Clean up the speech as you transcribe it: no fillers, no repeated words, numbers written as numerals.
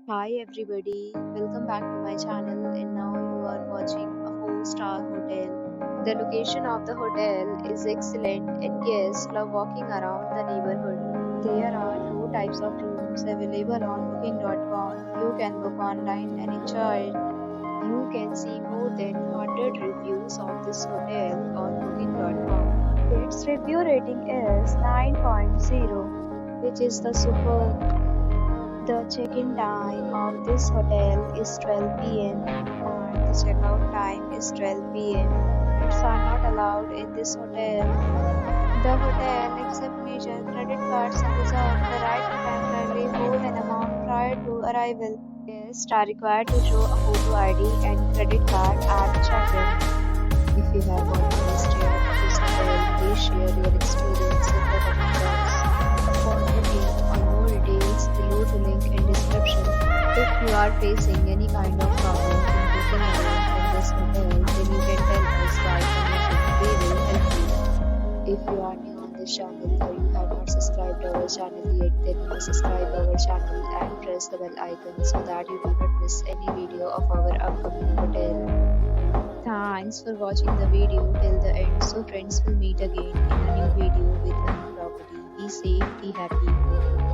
Hi everybody, welcome back to my channel and now you are watching a 4-star hotel. The location of the hotel is excellent and guests love walking around the neighborhood. There are two types of rooms available on booking.com. You can book online and enjoy it. You can see more than 100 reviews of this hotel on booking.com. Its review rating is 9.0, which is the superb. The check-in time of this hotel is 12 p.m. and the check-out time is 12 p.m. Pets are not allowed in this hotel. The hotel accepts major credit cards and reserves the right to temporarily hold an amount prior to arrival. Guests are required to show a photo ID and credit card at check-in. If you have already stayed at this hotel, please share your experience in the comment box. For booking or more details, below the link in description. If you are facing any kind of problem in booking a room in this hotel, then you can tell us by commenting. We will help you. If you are new on this channel or you have not subscribed our channel yet, then you must subscribe our channel and press the bell icon so that you do not miss any video of our upcoming hotel. Thanks for watching the video till the end. So friends, will meet again in a new video with a new property. Be safe, be happy.